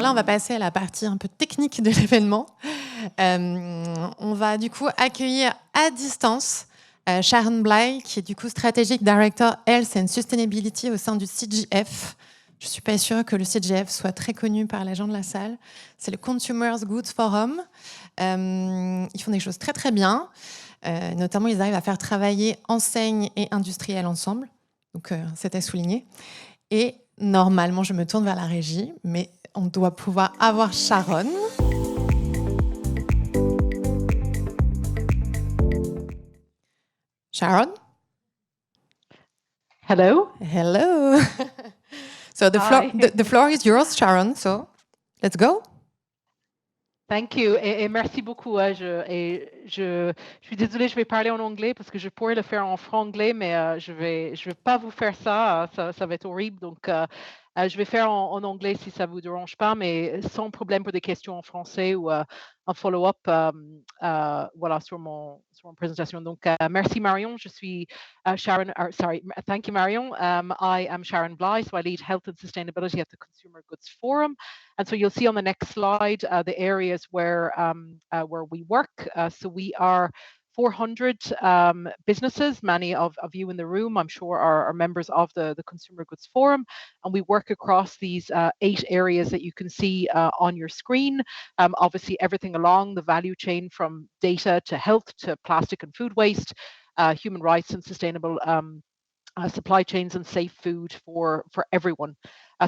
là, on va passer à la partie un peu technique de l'événement. On va du coup accueillir à distance Sharon Bligh, qui est du coup Strategic Director Health and Sustainability au sein du CGF. Je ne suis pas sûre que le CGF soit très connu par les gens de la salle. C'est le Consumer Goods Forum. Ils font des choses très très bien. Notamment, ils arrivent à faire travailler enseignes et industriels ensemble. Donc, c'est à souligner. Et normalement, je me tourne vers la régie, mais on doit pouvoir avoir Sharon. Sharon? Hello. Hello. So the floor is yours, Sharon. So let's go. Thank you et merci beaucoup. Je suis désolée, je vais parler en anglais parce que je pourrais le faire en franglais, mais je vais pas vous faire ça. Ça va être horrible. Donc, je vais faire en anglais si ça vous dérange pas, mais sans problème pour des questions en français ou un follow-up voilà, sur mon présentation. Donc, merci Marion. Je suis Sharon. Sorry, thank you Marion. I am Sharon Bligh, so I lead Health and Sustainability at the Consumer Goods Forum. And so you'll see on the next slide the areas where we work. So we are 400 businesses. Many of you in the room, I'm sure, are members of the Consumer Goods Forum. And we work across these 8 areas that you can see on your screen. Obviously, everything along the value chain from data to health to plastic and food waste, human rights and sustainable supply chains and safe food for everyone.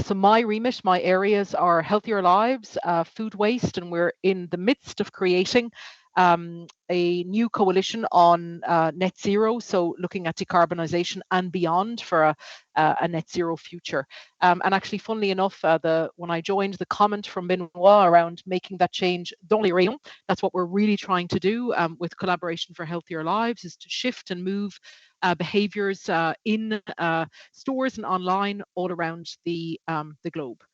So my remit, my areas are healthier lives, food waste, and we're in the midst of creating a new coalition on net zero, so looking at decarbonisation and beyond for a net zero future. And actually, funnily enough, when I joined, the comment from Benoit around making that change dans les rayons, that's what we're really trying to do with Collaboration for Healthier Lives, is to shift and move behaviors in stores and online all around the globe.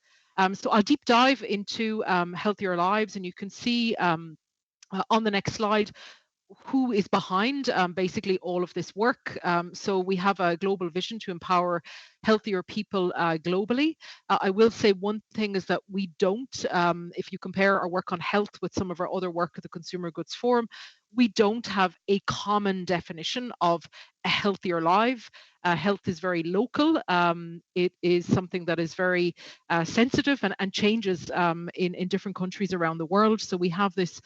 So I'll deep dive into Healthier Lives, and you can see on the next slide who is behind basically all of this work. So we have a global vision to empower healthier people globally. I will say one thing is that we don't, if you compare our work on health with some of our other work at the Consumer Goods Forum, we don't have a common definition of a healthier life. Health is very local. It is something that is very sensitive and changes in different countries around the world. So we have this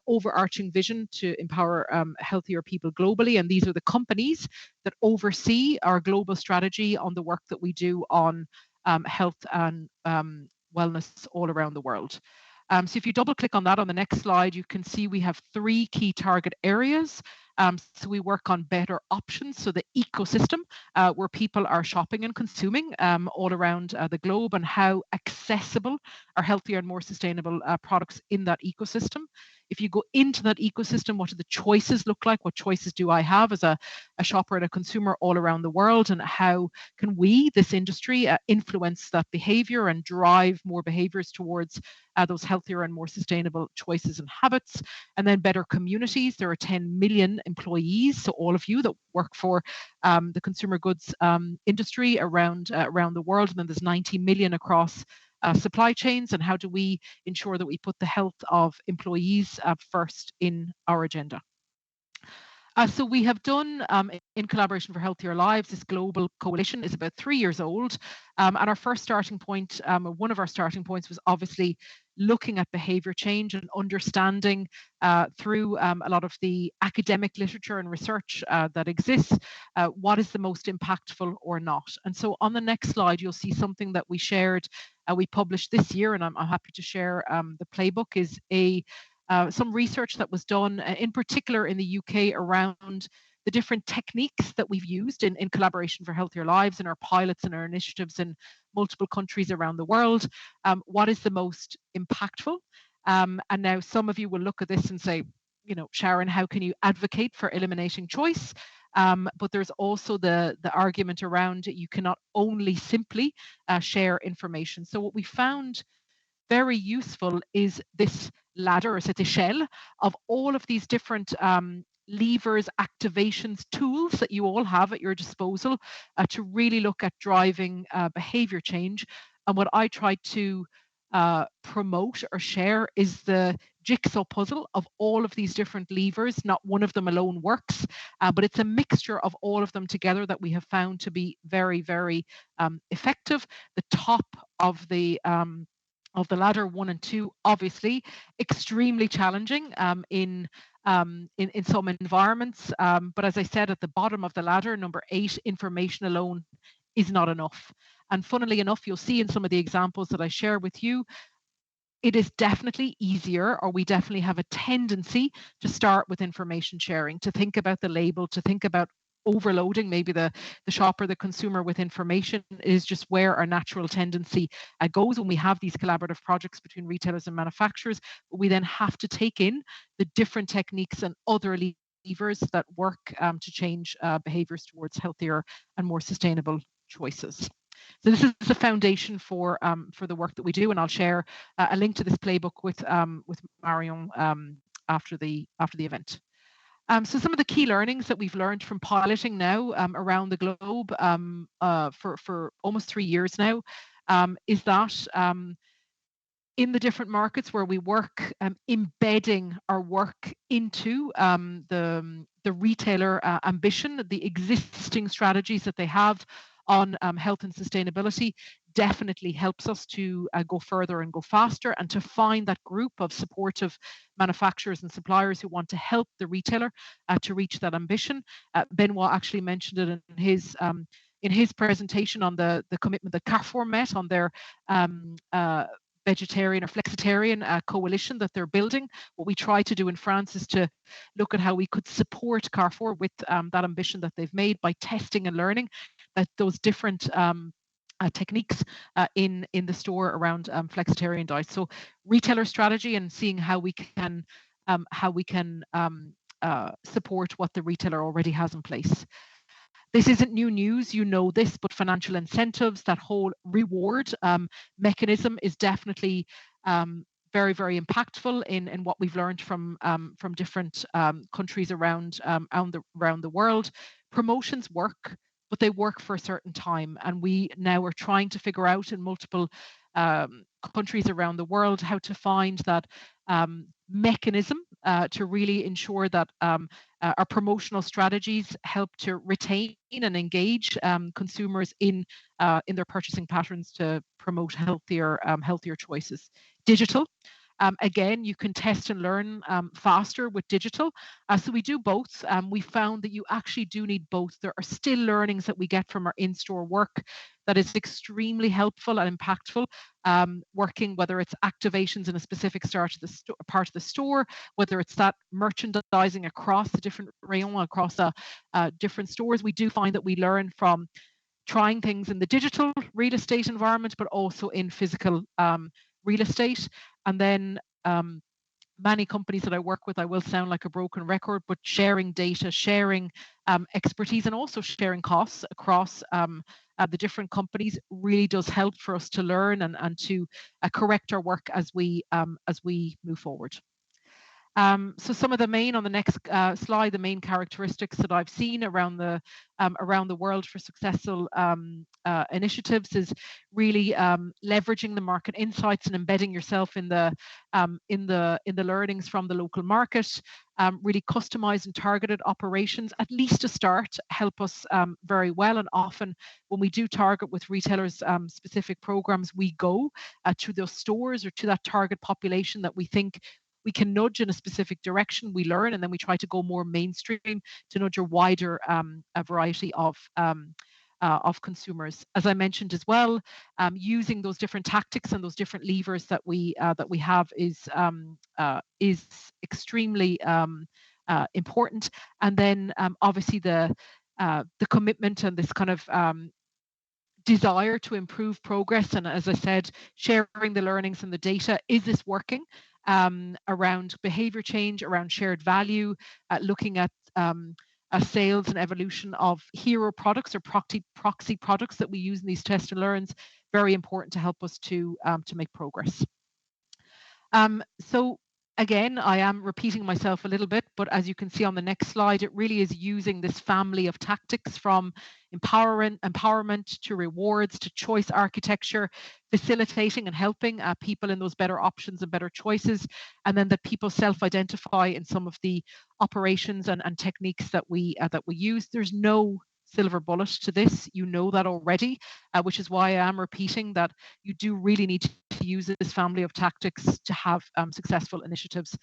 overarching vision to empower healthier people globally. And these are the companies that oversee our global strategy on the work that we do on health and wellness all around the world. So if you double click on that on the next slide, you can see we have 3 key target areas. So we work on better options, so the ecosystem where people are shopping and consuming all around the globe, and how accessible are healthier and more sustainable products in that ecosystem. If you go into that ecosystem, what do the choices look like? What choices do I have as a shopper and a consumer all around the world? And how can we, this industry, influence that behavior and drive more behaviors towards those healthier and more sustainable choices and habits? And then better communities. There are 10 million employees, so all of you that work for the consumer goods industry around the world, and then there's 90 million across supply chains. And how do we ensure that we put the health of employees first in our agenda? So we have done, in Collaboration for Healthier Lives, this global coalition is about 3 years old. And our first starting point, one of our starting points, was obviously looking at behavior change and understanding through a lot of the academic literature and research that exists, what is the most impactful or not. And so on the next slide, you'll see something that we shared, we published this year, and I'm happy to share. The playbook is some research that was done, in particular in the UK, around the different techniques that we've used in Collaboration for Healthier Lives and our pilots and our initiatives in multiple countries around the world. What is the most impactful? And now some of you will look at this and say, you know, Sharon, how can you advocate for eliminating choice? But there's also the argument around you cannot only simply share information. So what we found very useful is this ladder, or cette échelle, of all of these different levers, activations, tools that you all have at your disposal to really look at driving behavior change. And what I tried to promote or share is the jigsaw puzzle of all of these different levers. Not one of them alone works, but it's a mixture of all of them together that we have found to be very, very effective. The top of the ladder 1 and 2, obviously extremely challenging in some environments. But as I said, at the bottom of the ladder, number 8, information alone is not enough. And funnily enough, you'll see in some of the examples that I share with you, it is definitely easier, or we definitely have a tendency to start with information sharing, to think about the label, to think about overloading maybe the shopper, the consumer with information is just where our natural tendency goes when we have these collaborative projects between retailers and manufacturers. But we then have to take in the different techniques and other levers that work to change behaviors towards healthier and more sustainable choices. So this is the foundation for the work that we do, and I'll share a link to this playbook with Marion after the event. So some of the key learnings that we've learned from piloting now around the globe for almost 3 years now is that in the different markets where we work, embedding our work into the retailer ambition, the existing strategies that they have on health and sustainability definitely helps us to go further and go faster, and to find that group of supportive manufacturers and suppliers who want to help the retailer to reach that ambition. Benoit actually mentioned it in his presentation on the commitment that Carrefour met on their vegetarian or flexitarian coalition that they're building. What we try to do in France is to look at how we could support Carrefour with that ambition that they've made by testing and learning that those different techniques in the store around flexitarian diets. So retailer strategy and seeing how we can support what the retailer already has in place. This isn't new news, you know this, but financial incentives, that whole reward mechanism is definitely very, very impactful in what we've learned from different countries around the world. Promotions work, but they work for a certain time, and we now are trying to figure out in multiple countries around the world how to find that mechanism to really ensure that our promotional strategies help to retain and engage consumers in their purchasing patterns to promote healthier choices. Digital. Again, you can test and learn faster with digital. So we do both. We found that you actually do need both. There are still learnings that we get from our in-store work that is extremely helpful and impactful. Working, whether it's activations in a specific part of the store, whether it's that merchandising across the different rayons, across different stores, we do find that we learn from trying things in the digital real estate environment, but also in physical real estate. And then many companies that I work with, I will sound like a broken record, but sharing data, sharing expertise, and also sharing costs across the different companies really does help for us to learn and to correct our work as we move forward. So some of the main, on the next slide, the main characteristics that I've seen around the world for successful initiatives is really leveraging the market insights and embedding yourself in the learnings from the local market. Really customized and targeted operations, at least to start, help us very well. And often when we do target with retailers specific programs, we go to those stores or to that target population that we think we can nudge in a specific direction. We learn, and then we try to go more mainstream to nudge a wider a variety of consumers. As I mentioned as well, using those different tactics and those different levers that we have is extremely important. And then obviously the commitment and this kind of desire to improve progress, and as I said, sharing the learnings and the data. Is this working? Around behavior change, around shared value, looking at sales and evolution of hero products or proxy products that we use in these test and learns, very important to help us to make progress. So Again, I am repeating myself a little bit, but as you can see on the next slide, it really is using this family of tactics from empowerment to rewards to choice architecture, facilitating and helping people in those better options and better choices, and then that people self-identify in some of the operations and techniques that we use. There's no silver bullet to this. You know that already, which is why I am repeating that you do really need to use this family of tactics to have successful initiatives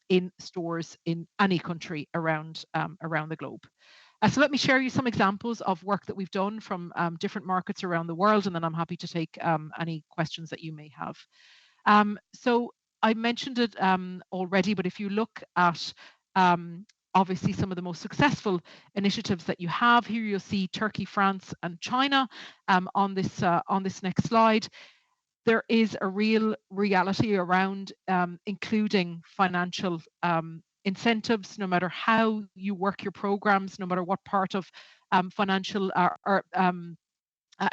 in stores in any country around the globe. So let me share you some examples of work that we've done from different markets around the world, and then I'm happy to take any questions that you may have. So I mentioned it already, but if you look at obviously some of the most successful initiatives that you have here, you'll see Turkey, France, and China on this next slide. There is a real reality around including financial incentives, no matter how you work your programs, no matter what part of financial or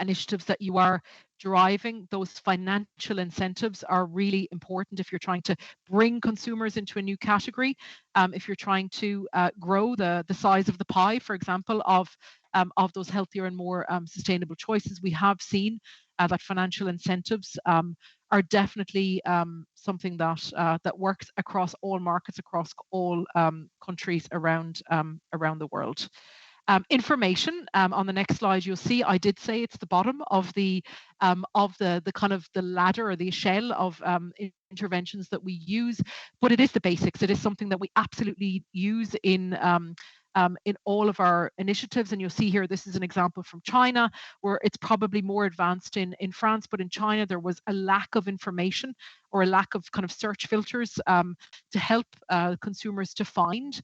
initiatives that you are driving. Those financial incentives are really important if you're trying to bring consumers into a new category, if you're trying to grow the size of the pie, for example, of those healthier and more sustainable choices. We have seen that financial incentives are definitely something that works across all markets, across all countries around the world. Information on the next slide, you'll see I did say it's the bottom of the kind of the ladder or the echelon of interventions that we use, but it is the basics. It is something that we absolutely use in all of our initiatives. And you'll see here, this is an example from China, where it's probably more advanced in France, but in China, there was a lack of information or a lack of kind of search filters to help consumers to find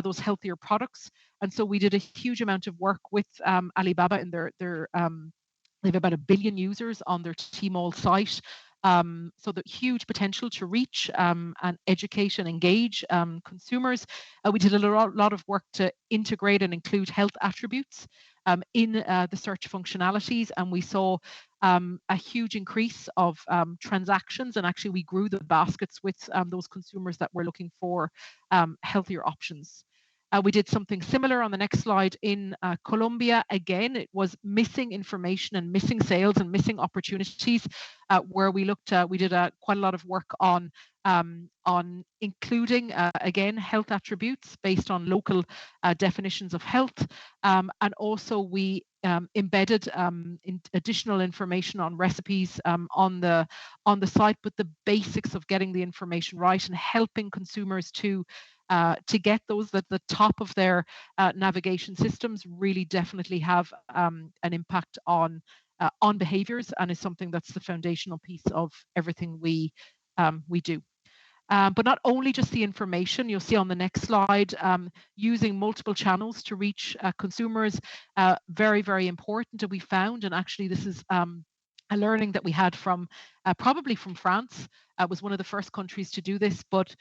those healthier products. And so we did a huge amount of work with Alibaba in their they have about 1 billion users on their Tmall site. So the huge potential to reach and educate and engage consumers. We did a lot of work to integrate and include health attributes in the search functionalities, and we saw a huge increase of transactions, and actually we grew the baskets with those consumers that were looking for healthier options. We did something similar on the next slide in Colombia. Again, it was missing information and missing sales and missing opportunities, where we looked. We did quite a lot of work on including again health attributes based on local definitions of health, and also we embedded additional information on recipes on the site, but the basics of getting the information right and helping consumers to get those at the top of their navigation systems really definitely have an impact on behaviors, and is something that's the foundational piece of everything we do. But not only just the information, you'll see on the next slide, using multiple channels to reach consumers, very, very important. And we found, and actually this is a learning that we had from probably from France, was one of the first countries to do this, but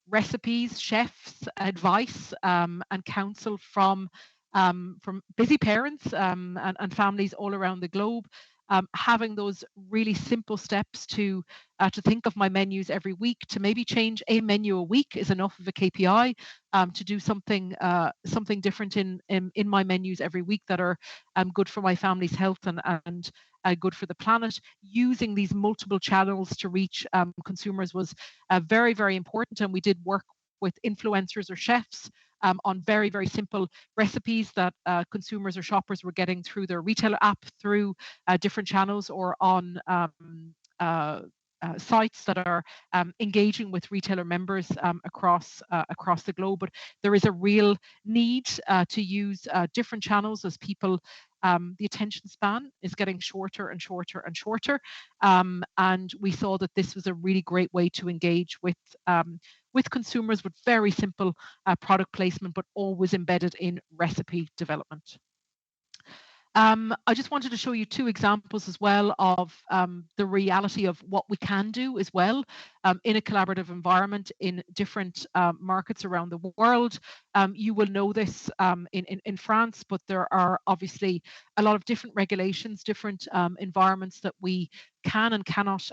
recipes, chefs, advice, and counsel from busy parents and families all around the globe, having those really simple steps to think of my menus every week, to maybe change a menu a week is enough of a KPI, to do something different in my menus every week that are good for my family's health and good for the planet. Using these multiple channels to reach consumers was very, very important, and we did work with influencers or chefs on very, very simple recipes that consumers or shoppers were getting through their retailer app, through different channels, or on sites that are engaging with retailer members across the globe. But there is a real need to use different channels as people, the attention span is getting shorter and shorter and shorter. And we saw that this was a really great way to engage with consumers with very simple product placement, but always embedded in recipe development. I just wanted to show you two examples as well of the reality of what we can do as well in a collaborative environment in different markets around the world. You will know this in France, but there are obviously a lot of different regulations, different environments that we can and cannot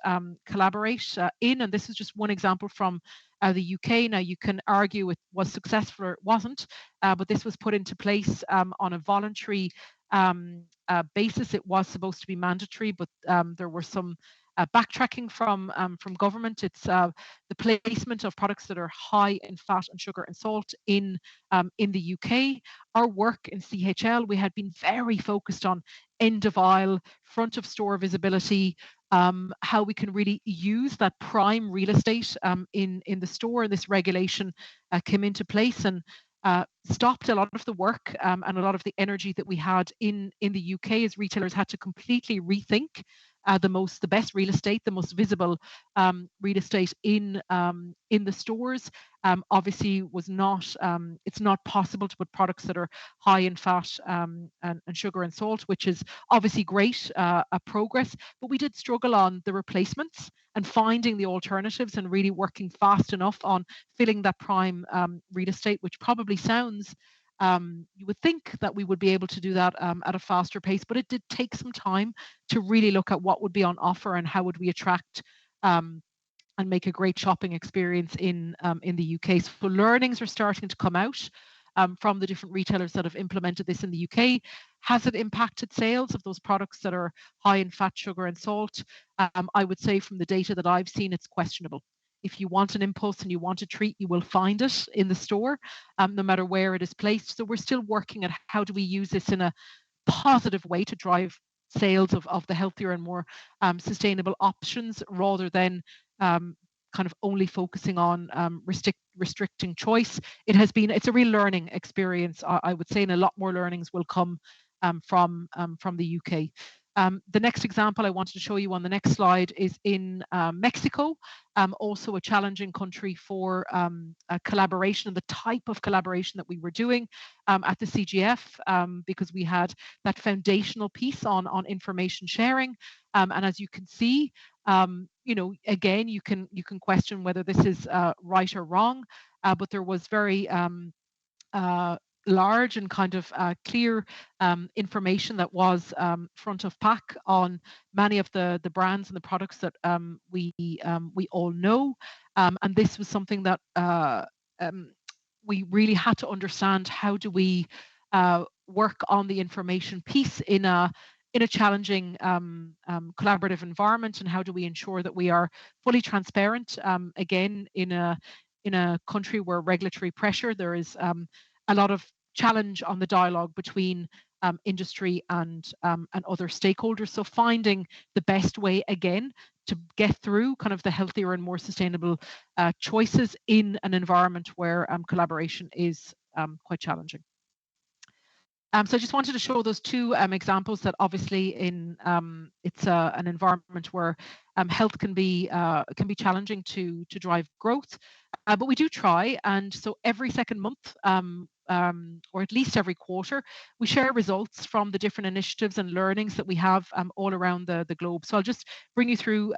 collaborate in. And this is just one example from the UK. Now, you can argue it was successful or it wasn't, but this was put into place on a voluntary basis. It was supposed to be mandatory, but there were some backtracking from government. It's the placement of products that are high in fat and sugar and salt in the UK. Our work in CHL, we had been very focused on end of aisle, front of store visibility, how we can really use that prime real estate in the store. This regulation came into place and stopped a lot of the work and a lot of the energy that we had in the UK, as retailers had to completely rethink the best real estate, the most visible real estate in the stores. Obviously, was not it's not possible to put products that are high in fat and sugar and salt, which is obviously great progress. But we did struggle on the replacements and finding the alternatives and really working fast enough on filling that prime real estate, which probably sounds you would think that we would be able to do that at a faster pace, but it did take some time to really look at what would be on offer and how would we attract and make a great shopping experience in the UK. So learnings are starting to come out from the different retailers that have implemented this in the UK. Has it impacted sales of those products that are high in fat, sugar, and salt? I would say from the data that I've seen, it's questionable. If you want an impulse and you want a treat, you will find it in the store, no matter where it is placed. So we're still working at how do we use this in a positive way to drive sales of the healthier and more sustainable options, rather than kind of only focusing on restricting choice. It's a real learning experience, I would say, and a lot more learnings will come from the UK. The next example I wanted to show you on the next slide is in Mexico, also a challenging country for collaboration and the type of collaboration that we were doing at the CGF, because we had that foundational piece on information sharing. And as you can see, again, you can question whether this is right or wrong, but there was very large and kind of clear information that was front of pack on many of the brands and the products that we all know, and this was something that we really had to understand. How do we work on the information piece in a challenging collaborative environment, and how do we ensure that we are fully transparent? Again, in a country where regulatory pressure, there is a lot of challenge on the dialogue between industry and other stakeholders. So finding the best way, again, to get through kind of the healthier and more sustainable choices in an environment where collaboration is quite challenging. So I just wanted to show those two examples that obviously it's an environment where health can be challenging to drive growth, but we do try. And so every second month, or at least every quarter, we share results from the different initiatives and learnings that we have all around the globe. So I'll just bring you through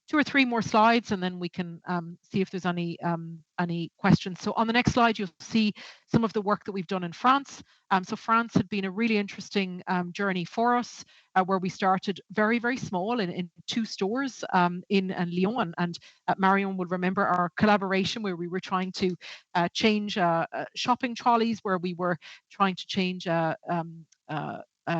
2 or 3 more slides, and then we can see if there's any questions. So on the next slide, you'll see some of the work that we've done in France. So France had been a really interesting journey for us, where we started very, very small in 2 stores in Lyon. And Marion will remember our collaboration where we were trying to change shopping trolleys, where we were trying to change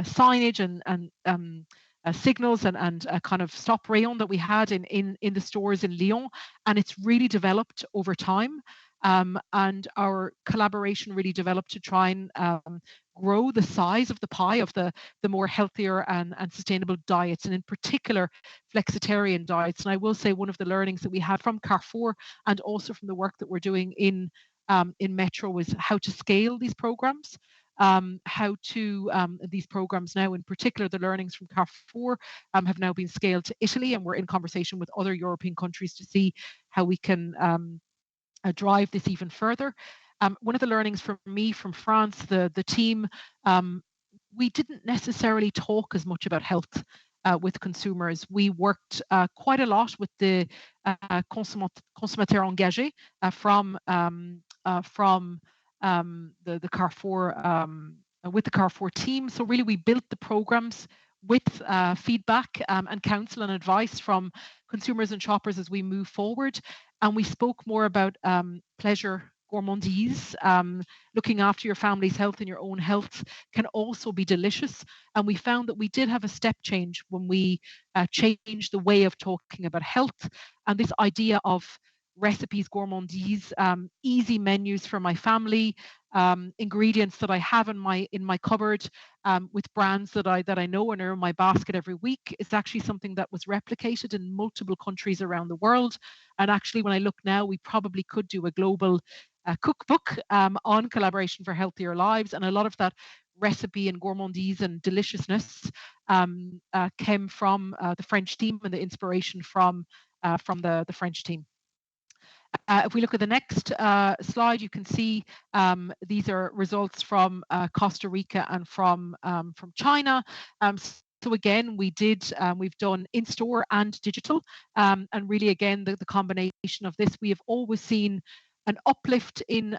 signage and signals and a kind of stop rayon that we had in the stores in Lyon, and it's really developed over time. And our collaboration really developed to try and grow the size of the pie of the more healthier and sustainable diets, and in particular flexitarian diets. And I will say one of the learnings that we had from Carrefour and also from the work that we're doing in Metro was how to scale these programs. These programs now, in particular the learnings from Carrefour, have now been scaled to Italy, and we're in conversation with other European countries to see how we can drive this even further. One of the learnings for me from France, the team we didn't necessarily talk as much about health with consumers. We worked quite a lot with the consommateurs engagés the Carrefour with the Carrefour team. So really, we built the programs with feedback and counsel and advice from consumers and shoppers as we move forward. And we spoke more about pleasure, gourmandise, looking after your family's health and your own health can also be delicious. And we found that we did have a step change when we changed the way of talking about health. And this idea of recipes, gourmandise, easy menus for my family, ingredients that I have in my cupboard with brands that I know and are in my basket every week. It's actually something that was replicated in multiple countries around the world. And actually, when I look now, we probably could do a global cookbook on collaboration for healthier lives. And a lot of that recipe and gourmandise and deliciousness came from the French team and the inspiration from the French team. If we look at the next slide, you can see these are results from Costa Rica and from China. So again, we've done in-store and digital. And really, again, the combination of this, we have always seen an uplift in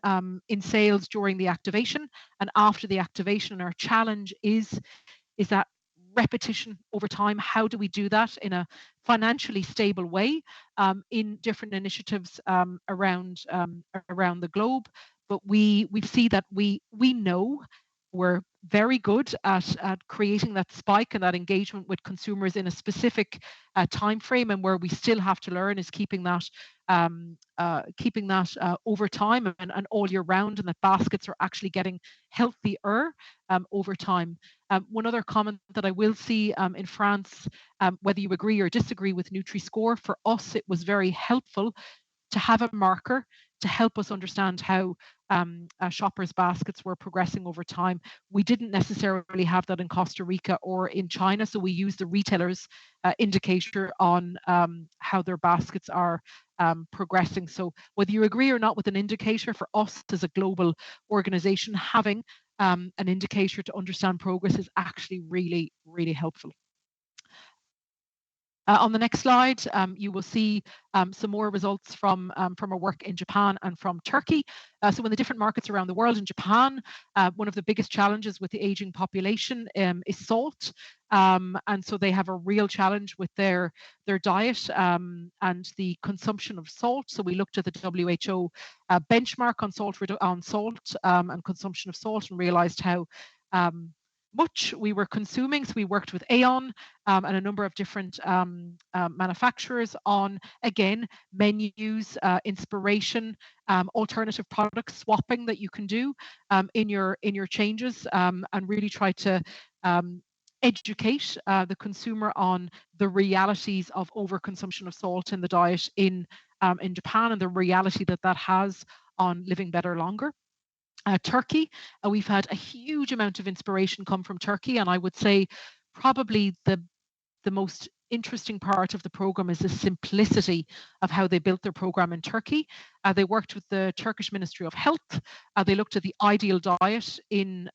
sales during the activation and after the activation. And our challenge is that repetition over time. How do we do that in a financially stable way in different initiatives around the globe? But we see that we know we're very good at creating that spike and that engagement with consumers in a specific time frame, and where we still have to learn is keeping that over time and all year round, and that baskets are actually getting healthier over time. One other comment that I will see in France, whether you agree or disagree with Nutri-Score, for us it was very helpful to have a marker to help us understand how shoppers' baskets were progressing over time. We didn't necessarily have that in Costa Rica or in China, so we used the retailers' indicator on how their baskets are progressing. So whether you agree or not with an indicator, for us as a global organization, having an indicator to understand progress is actually really, really helpful. On the next slide, you will see some more results from our work in Japan and from Turkey. So in the different markets around the world, in Japan, one of the biggest challenges with the aging population is salt. And so they have a real challenge with their diet and the consumption of salt. So we looked at the WHO benchmark on salt and consumption of salt, and realized how much we were consuming. So we worked with Aeon and a number of different manufacturers on, again, menus, inspiration, alternative product swapping that you can do in your changes, and really try to educate the consumer on the realities of overconsumption of salt in the diet in Japan, and the reality that has on living better longer. Turkey, we've had a huge amount of inspiration come from Turkey, and I would say probably the most interesting part of the program is the simplicity of how they built their program in Turkey. They worked with the Turkish Ministry of Health. They looked at the ideal diet in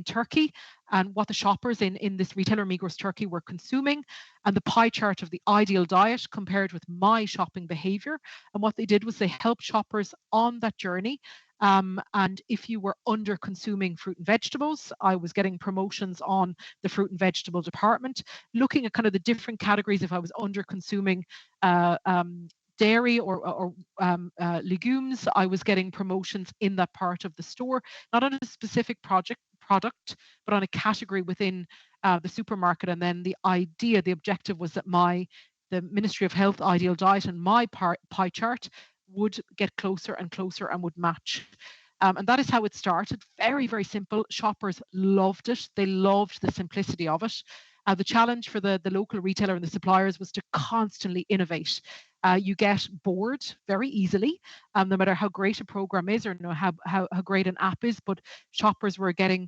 Turkey and what the shoppers in this retailer, Migros Turkey, were consuming, and the pie chart of the ideal diet compared with my shopping behavior. And what they did was they helped shoppers on that journey. And if you were under consuming fruit and vegetables, I was getting promotions on the fruit and vegetable department, looking at kind of the different categories. If I was under consuming dairy or legumes, I was getting promotions in that part of the store, not on a specific product, but on a category within the supermarket. And then the objective was that the Ministry of Health ideal diet and my pie chart would get closer and closer and would match. And that is how it started. Very, very simple. Shoppers loved it. They loved the simplicity of it. The challenge for the local retailer and the suppliers was to constantly innovate. You get bored very easily, no matter how great a program is or how great an app is, but shoppers were getting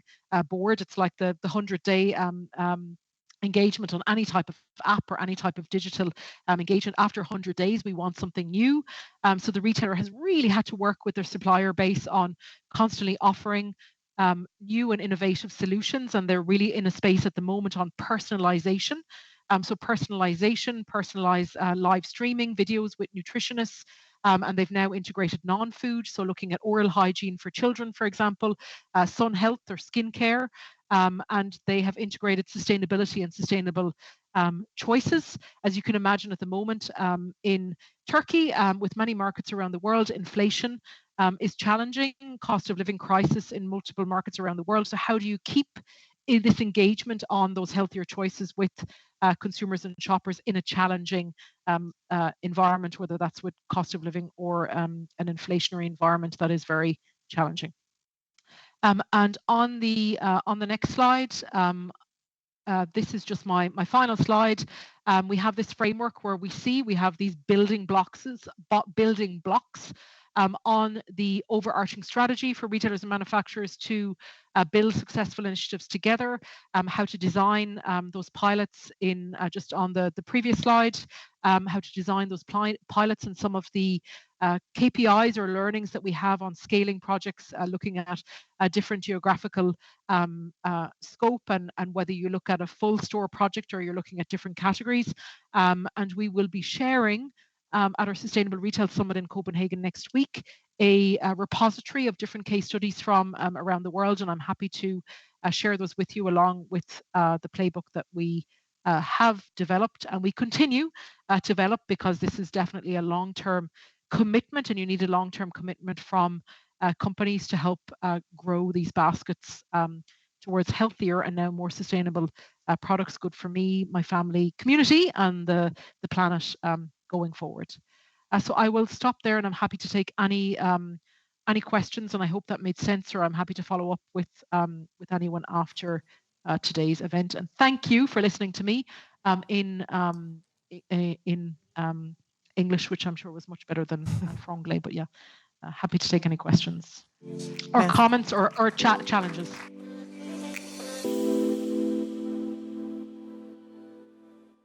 bored. It's like the 100-day engagement on any type of app or any type of digital engagement. After 100 days, we want something new. So the retailer has really had to work with their supplier base on constantly offering new and innovative solutions, and they're really in a space at the moment on personalization. So personalized live streaming videos with nutritionists, and they've now integrated non-food, so looking at oral hygiene for children, for example, sun health or skincare, and they have integrated sustainability and sustainable choices. As you can imagine at the moment in Turkey, with many markets around the world, inflation is challenging, cost of living crisis in multiple markets around the world. So how do you keep this engagement on those healthier choices with consumers and shoppers in a challenging environment, whether that's with cost of living or an inflationary environment that is very challenging. And on the next slide, this is just my final slide. We have this framework where we have these building blocks on the overarching strategy for retailers and manufacturers to build successful initiatives together, how to design those pilots in just on the previous slide, how to design those pilots and some of the KPIs or learnings that we have on scaling projects, looking at a different geographical scope and whether you look at a full store project or you're looking at different categories. And we will be sharing at our Sustainable Retail Summit in Copenhagen next week a repository of different case studies from around the world, and I'm happy to share those with you along with the playbook that we have developed and we continue to develop, because this is definitely a long-term commitment, and you need a long-term commitment from companies to help grow these baskets towards healthier and now more sustainable products, good for me, my family, community, and the planet going forward. So I will stop there, and I'm happy to take any questions, and I hope that made sense, or I'm happy to follow up with anyone after today's event. And thank you for listening to me in English, which I'm sure was much better than Franglais, but yeah, happy to take any questions or comments or challenges.